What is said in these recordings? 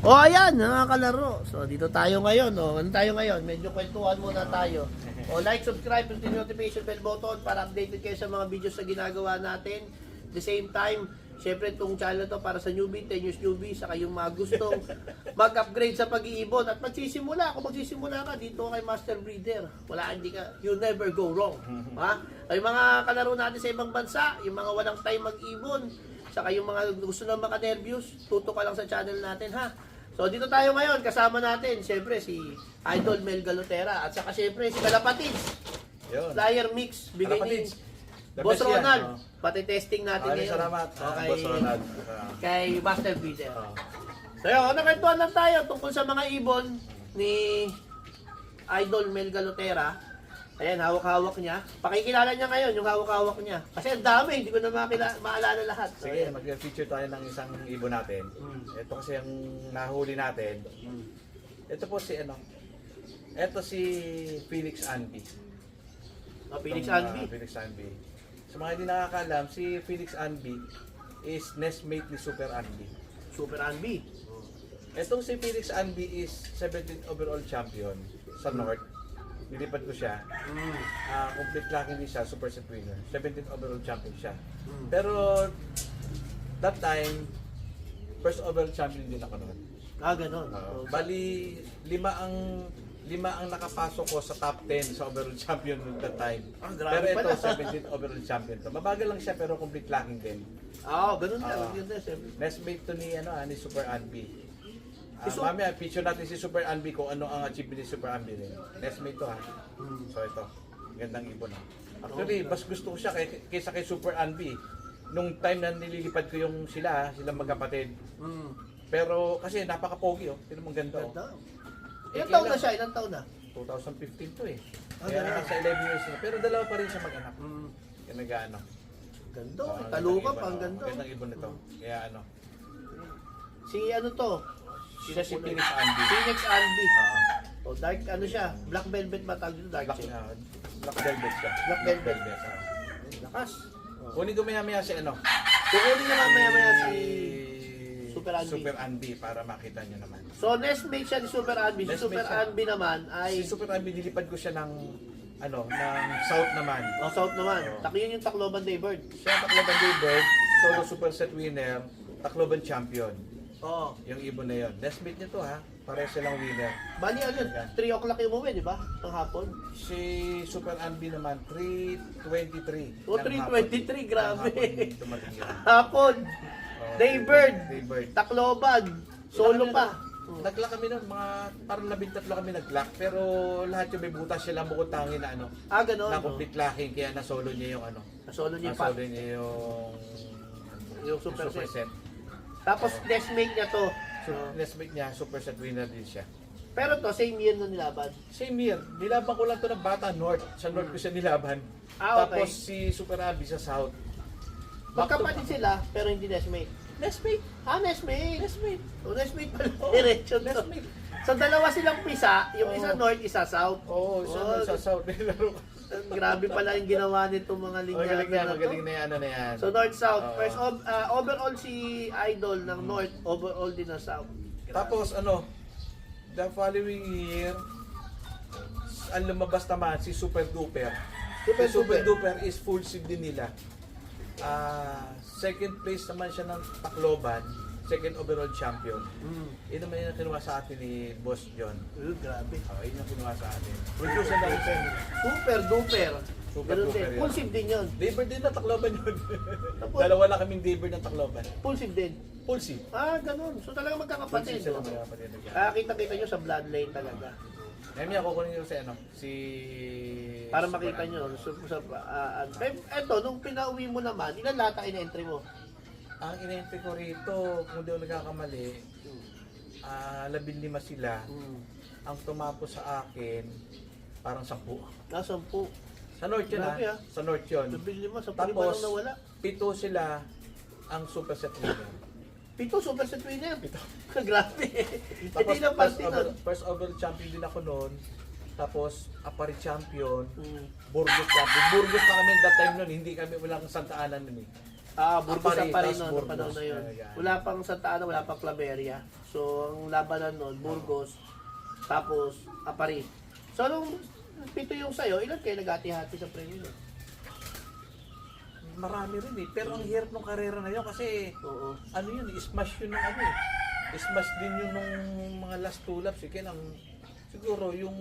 O ayan, mga kalaro. So dito tayo ngayon. Ano tayo ngayon? Medyo kwentuhan muna tayo. O like, subscribe, and notification bell button para updated kayo sa mga videos na ginagawa natin. The same time, syempre itong channel to para sa newbie, 10 years newbie, saka yung mga gustong mag-upgrade sa pag-iibon. At magsisimula, kung magsisimula ka dito kay Master Breeder, wala, hindi ka, you'll never go wrong. Ha? Ay mga kalaro natin sa ibang bansa, yung mga walang time mag-ibon, saka yung mga gusto na maka-nervyos, tutok ka lang sa channel natin, ha? So dito tayo ngayon, kasama natin, syempre si Idol Mel Galotera, at saka syempre si Kalapatids, Flyer Mix, bigay ni Boss Ronald. Pati testing natin ngayon. Salamat, okay. Boss Ronald. Kay Master Breeder. So yun, nakwentuhan lang tayo tungkol sa mga ibon ni Idol Mel Galotera. Ayan, hawak-hawak niya. Pakikilala niya ngayon yung hawak-hawak niya. Kasi ang dami, hindi ko na maalala lahat. So, Sige, mag-feature tayo ng isang ibon natin. Ito kasi ang nahuli natin. Ito po si ano. Ito si Phoenix Anby. Phoenix Anby. Phoenix Anby. Sa mga hindi nakakaalam, si Phoenix Anby is nestmate ni Super Anby. Super Anby. Itong si Phoenix Anby is 17th overall champion sa North. Nilipad ko siya. Complete lacking din siya, super set winner. 17th overall champion siya. Pero that time, first overall champion din ako noon. Ganon. Bali, lima ang nakapasok ko sa top 10 sa overall champion noon that time. Grabe pero ito, pala. 17th overall champion to. Mabagal lang siya pero complete lacking din. Ganun lang. Yun din, siyempre. Nestmate to ni Super Anby. Mamaya, picture natin si Super Anby kung ano ang achievement ni Super Anby rin. Nestmate to ha. So ito, gandang ibon ha. Actually, mas gusto ko siya kaysa kay Super Anby. Nung time na nililipad ko yung sila magkapatid. Pero kasi napaka-pogi oh. Tignan mo ganda oh. Ilang taon na siya? Ilang taon na? 2015 to eh. Kaya nasa 11 years na. Pero dalawa pa rin siya mag-anak. Kaya nag-ano. Ganda. Taluka pa. Ang ganda. Gandang ibon nito. Kaya ano. Si ano to? Siya si Phoenix Anby. Phoenix Anby. Dark ano siya? Black velvet ba tawag dito? Dark shade. Black velvet siya. Black velvet. Lakas. Kunin ko maya-maya si ano. Kukunin naman maya-maya si Super Anby. Super Anby para makita niyo naman. So nestmate siya ni Super Anby. Si Super Anby naman ay... Si Super Anby nilipad ko siya ng ng South naman. South naman. Yun yung Tacloban Daybird. Siya Tacloban Daybird, solo super set winner, Tacloban champion. Yung ibon na yun. Nestmate niya to ha. Pareho silang winner. Bali ano yun? 3 o'clock yung umuwi, di ba? Ng hapon. Si Super Anby naman, 3:23. 3:23, grabe. Dumating yun. Hapon. Daybird. Daybird. Tacloban. Solo pa. Nag-lock kami noon, parang 13 kami nag-lock, pero lahat yung may butas siya lang bukod tangi na Ganon. na complete locking, kaya nasolo niya yung Nasolo niya yung super set. Tapos nestmate niya to. Nestmate niya, super set winner din siya. Pero to, same year na nilaban. Same year, nilaban ko lang to ng Bata North. Sa North ko siya nilaban. Okay. Tapos si Super Anby sa South. Magkapatid sila, pero hindi nestmate. Nestmate. Nestmate. Nestmate. Nestmate pala. Diretso to. Nestmate. So dalawa silang pisa, yung isa north, isa south. Sa South nilaro. Grabe pala yung ginawa nitong mga linyada na to. Magaling na yan, na yan. So north-south. First overall si Idol ng north, overall din ng south. Tapos the following year, ang lumabas naman si Super Duper. Super Duper is full seed din nila. Second place naman siya ng Tacloban, second overall champion. Yun naman yung kinuha sa atin ni Boss John. Grabe. Yun yung kinuha sa atin. Producer na rin. Super duper. Super Ganun duper din. yun. Full seed din yun. Daybird din na Tacloban yun. Tapos, Dalawa lang kaming Daybird ng Tacloban. full seed din. Full seed. Ganun. So talaga Full magkakapatid. seed sila mga kapatid. Kita-kita nyo sa bloodline talaga. Ngayon ako kunin nyo si Para Super makita Anby. nyo. Eto, nung pinauwi mo naman, ilan lata in-entry mo? Ang in-entry ko rito, kung di ako nagkakamali, 15 sila. Ang tumapos sa akin, parang 10. 10. Sa North yun Grabe, ha? Sa North yun. 15, 10 Tapos, lang nawala. 7 sila ang super set winner. 7 super set winner. Grabe. Tapos, Hindi lang pasti nun. first overall champion din ako noon. Tapos, Apari champion. Mm. Burgos champion. Burgos na kami that time noon. Hindi kami walang Santa Ana noon eh. Burgos Aparitas, pa rin noon, Burgos. panahon na yun. Ayan. Wala pang Santa Ana, wala pang Claveria. So, ang labanan noon, Burgos, tapos Apari. So, nung 7 yung sa'yo, ilan kayo nag-hati-hati sa premium? Marami rin eh. Pero ang hirap ng karera na yun kasi Oo. ano yun, smash yun ng ano eh. Smash din yun nung mga last two laps. Eh. Kaya siguro yung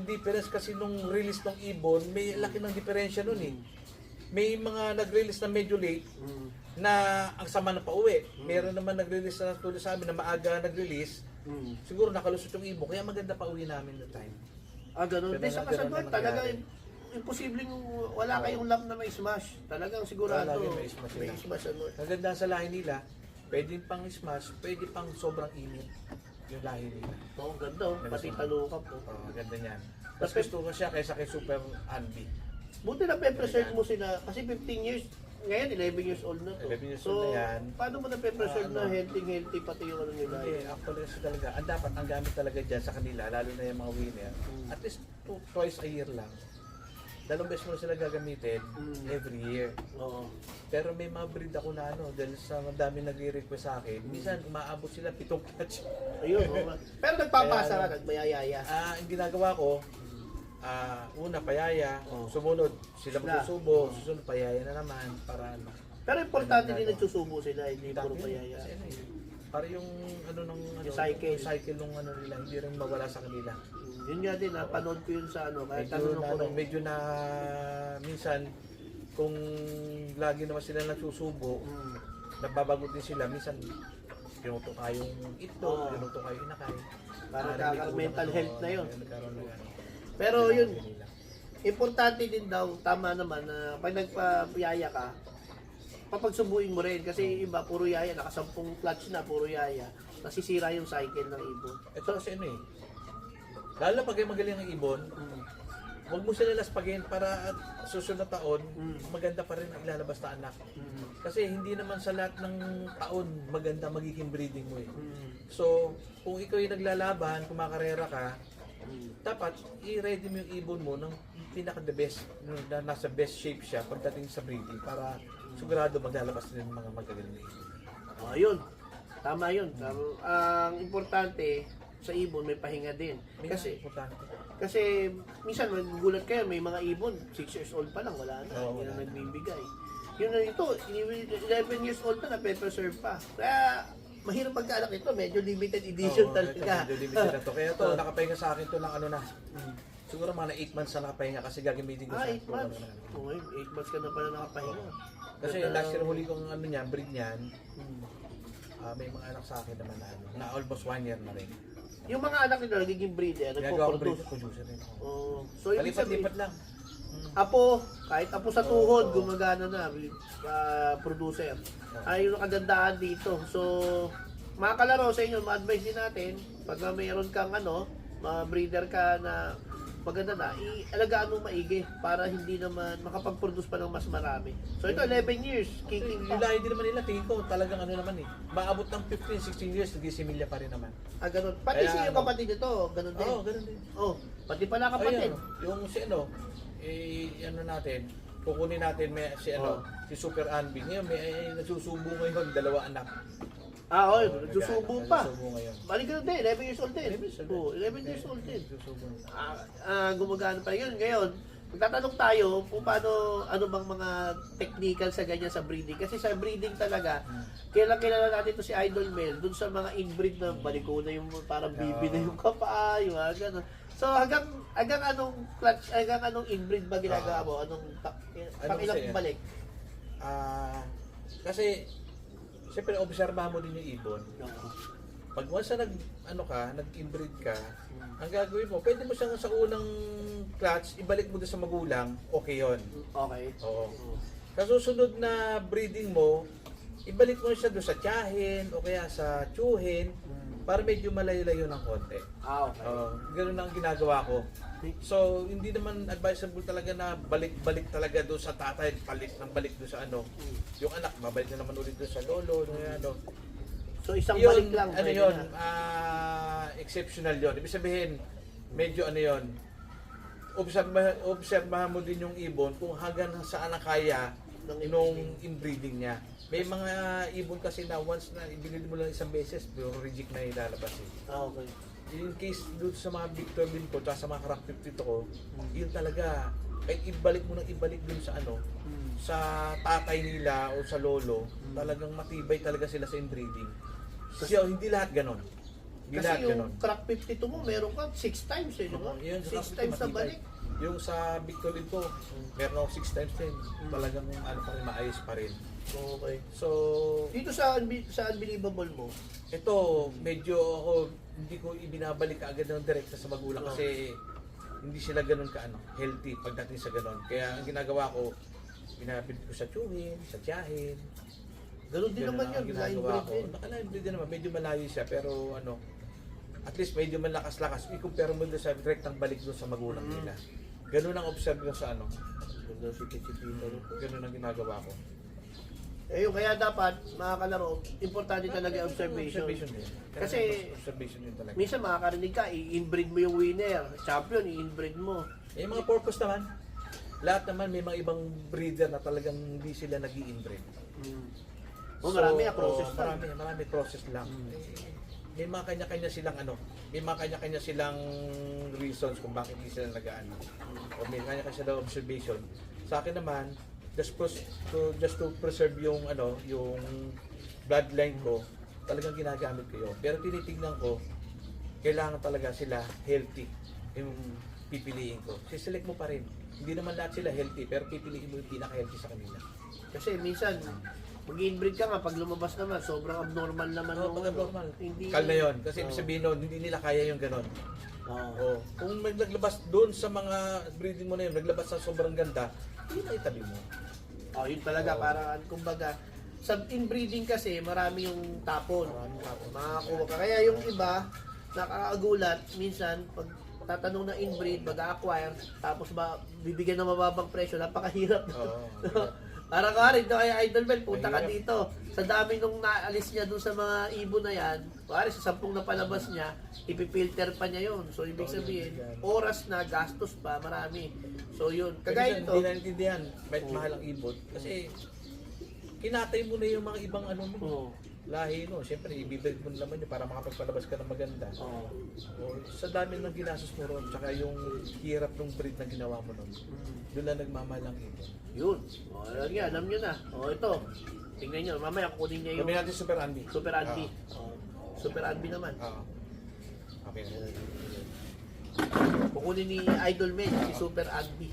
difference kasi nung release ng Ibon, may laki ng diferensya nun eh. May mga nag-release na medyo late Mm. na ang sama na pauwi. Meron naman nag-release na tulad sa amin na maaga nag-release. Mm. Siguro nakalusot yung Ibon, kaya maganda pauwi namin that time. Ganun. Ganun Di sa na- ganun kasagot, na talaga nangyari. imposibleng wala kayong lap na may smash. Talagang sigurado Lagi may smash may sila. smash ano. Ang ganda sa lahi nila, pwede pang smash, pwede pang sobrang init yung lahi nila. Oo, ang ganda. Oh. Pati talukap. Oh. Oh, ganda niyan. Mas gusto ko siya kaysa kay Super Andy. Buti na pe-preserve mo sila kasi 15 years, ngayon 11 years old na to. 11 years So, old na yan. paano mo na pe-preserve na Ano? healthy pati yung ano nila? Hindi, actually kasi talaga, ang dapat ang gamit talaga dyan sa kanila, lalo na yung mga winner, at least twice a year lang. Dalawang beses mo na sila gagamitin every year. Oo. Pero may mga breed ako na ano, dahil sa madami nagre-request sa akin, minsan umaabot sila 7 clutch. Ayun. Oo. Pero nagpapasa Kaya, ka, nagmayayaya. Ang ginagawa ko, una payaya, sumunod sila magsusubo, susunod payaya na naman para ano. Pero importante din nagsusubo sila, hindi puro Dami yun. payaya. Kasi ano eh, para yung ano ng ano, Yung cycle. yung cycle ng ano nila, hindi rin mawala sa kanila. Yun nga din, napanood ko yun sa ano, kaya Medyo tanong na, ko rin. medyo na minsan kung lagi naman sila nagsusubo, nababagot din sila, minsan pinuto kayong ito, Oo. pinuto kayo inakay. Parang Narinig ko mental na, health na yun. nagkaroon ng ano. Pero yun, Nila. importante din daw, tama naman, na pag nagpayaya ka, papagsubuin mo rin. Kasi iba, puro yaya, nakasampung clutch na, puro yaya. Nasisira yung cycle ng ibon. Ito kasi ano eh, lalo na pag magaling ang ibon, huwag mo sila laspagin para at susunod na taon, maganda pa rin ang ilalabas na anak. Kasi hindi naman sa lahat ng taon maganda magiging breeding mo eh. So, kung ikaw yung naglalaban, kumakarera ka, dapat i-ready mo yung ibon mo ng pinaka-the best, na nasa best shape siya pagdating sa breeding para sigurado maglalabas din ng mga magagaling na ibon. Ayun, tama yun. Ang importante, sa ibon may pahinga din. Kasi, Kasi minsan magugulat kayo, may mga ibon, 6 years old pa lang, wala na. Oo, Hindi na wala na. nagbibigay. Yun na ito, 11 years old na, na-preserve pa. Kaya, mahirap pagkaanak ito, medyo limited edition talaga. Medyo limited na to. Kaya to, nakapahinga sa akin to ng ano na. Siguro mga 8 months na nakapahinga kasi gagamitin ko 8 months. Oo, 8 months ka na pala nakapahinga. Kasi Ganda last ng- year huli kong ano niyan, breed niyan, may mga anak sa akin naman na, ano, na almost 1 year na rin. Yung mga anak nila, nagiging breeder, Ginagawa ko breed, nagpo-produce. producer rin ako. Oo. So, ibig sabihin, Palipat-lipat lang. apo, kahit apo sa tuhod, gumagana na, producer. Ay, yung kagandahan dito. So, mga kalaro sa inyo, ma-advise din natin, pag mayroon kang breeder ka na maganda na, i-alagaan mo maigi para hindi naman makapag-produce pa ng mas marami. So, ito, 11 years, kicking Yung pa. lahi din naman nila, tingin ko talagang ano naman eh. Maabot ng 15-16 years, nagsisimilya pa rin naman. Ganun. Pati Kaya, si yung ano, kapatid nito, ganun din. Oo, ganun din. Oh, pati pala kapatid. Ayun, yung si ano, ano natin, kukunin natin may si ano, si Super Anby. Ngayon may nagsusubo ngayon, 2 anak. Nagsusubo pa. Nagsusubo ngayon. Balik ganun din, 11 years old din. 11 years old Oo, 11 years old din. Nagsusubo. Gumagana pa yun. Ngayon, magtatanong tayo kung paano, ano bang mga technical sa ganyan sa breeding. Kasi sa breeding talaga, kilala natin to si Idol Mel, dun sa mga inbreed na baliko na yung parang bibi na yung kapa, yung mga ganun. So hanggang anong clutch, hanggang anong inbreed ba ginagawa mo? Pang ilang kasi, balik? Kasi siyempre obserbahan mo din yung ibon. Pag once na nag-inbreed ka, ang gagawin mo, pwede mo siyang sa unang clutch, ibalik mo doon sa magulang, okay yon. Okay. Oo. Kasusunod na breeding mo, ibalik mo siya doon sa tiyahin o kaya sa tiyuhin para medyo malayo-layo ng konti. Okay. Ganun ang ginagawa ko. So, hindi naman advisable talaga na balik-balik talaga doon sa tatay, balik doon sa ano. Yung anak, babalik na naman ulit doon sa lolo, ano. So isang Yun, balik lang. ano pwede yun, na. exceptional yun. Ibig sabihin, medyo ano yun, obserbahan mo din yung ibon kung hanggang saan na kaya nung inbreeding niya. May mga ibon kasi na once na ibinili mo lang isang beses, pero reject na ilalabas eh. Okay. In case doon sa mga Victor Lin ko, tsaka sa mga Crack 52 ko, yun talaga, kahit ibalik mo nang ibalik dun sa ano, sa tatay nila o sa lolo, talagang matibay talaga sila sa inbreeding. Kasi hindi lahat ganon. Hindi Kasi lahat yung ganon. crack 52 mo, meron ka 6 times eh, di ba? Yun, 6 times na balik. Yung sa Victor Lin ko, meron ako 6 times din. Talagang ano pa rin, maayos pa rin. Okay. So, Dito sa Unbelievable mo, ito, medyo ako, hindi ko ibinabalik agad ng direkta sa magulang kasi hindi sila ganun ka healthy pagdating sa ganun. Kaya ang ginagawa ko, binabili ko sa tiyuhin, sa tiyahin. ganun din naman ang yun, line ginagawa breed ko. din. Naka-line breed din naman, medyo malayo siya pero at least medyo malakas-lakas. I-compare mo doon sa direktang balik doon sa magulang nila. Ganun ang observe ko sa Ganda si Pichipito. ganun ang ginagawa ko. Eh, yung kaya dapat, mga kalaro, importante talaga yung observation. Observation din. Kasi, observation din talaga. minsan makakarinig ka, i-inbreed mo yung winner. Champion, i-inbreed mo. May mga purpose naman. Lahat naman may mga ibang breeder na talagang hindi sila nag-i-inbreed. O, marami process lang. Marami process lang. May mga kanya-kanya silang may mga kanya-kanya silang reasons kung bakit hindi sila nag-aano. O may kanya-kanya silang observation. Sa akin naman, just to preserve yung yung bloodline ko, talagang ginagamit ko yun. Pero tinitingnan ko, kailangan talaga sila healthy yung pipiliin ko. Siselect mo pa rin. Hindi naman lahat sila healthy, pero pipiliin mo yung pinaka-healthy sa kanila. Kasi minsan, mag-inbreed ka nga, pag lumabas naman, sobrang abnormal naman. Oo, pag normal. Hindi. Kal na yun. Kasi ibig sabihin nun, hindi nila kaya yung ganon. Oo. Kung may naglabas doon sa mga breeding mo na yun, naglabas sa sobrang ganda, hindi na itabi mo. Yun talaga, parang, kumbaga, sa inbreeding kasi, marami yung tapon. Maraming tapon. Makakuha ka. Kaya yung iba, nakakagulat, minsan, pag tatanong na inbreed, mag-acquire, tapos bibigyan ng mababang presyo, napakahirap. Oo. Para ka rin, kaya Idol Bell, punta ka dito. Sa dami nung naalis niya dun sa mga ibon na yan, pare sa 10 na palabas niya, ipipilter pa niya yun. So, ibig sabihin, oras na, gastos pa, marami. So, yun. Kagaya Hindi ito, na naintindihan, kahit mahal ang ibon. Kasi, kinatay mo na yung mga ibang mo. Lahi no, siyempre ibibigay mo naman yun para makapagpalabas ka ng maganda. O, sa dami ng ginastos mo ron, tsaka yung hirap ng breed na ginawa mo nun, doon na nagmamahal ang ibon. yun. Alam nyo na. Ito. Tingnan nyo, mamaya kukunin niya yung Sabi natin Super Andy. Super Andy. Super Andy naman. Oo. Okay na. Kukunin ni Idol Med, si Super Andy.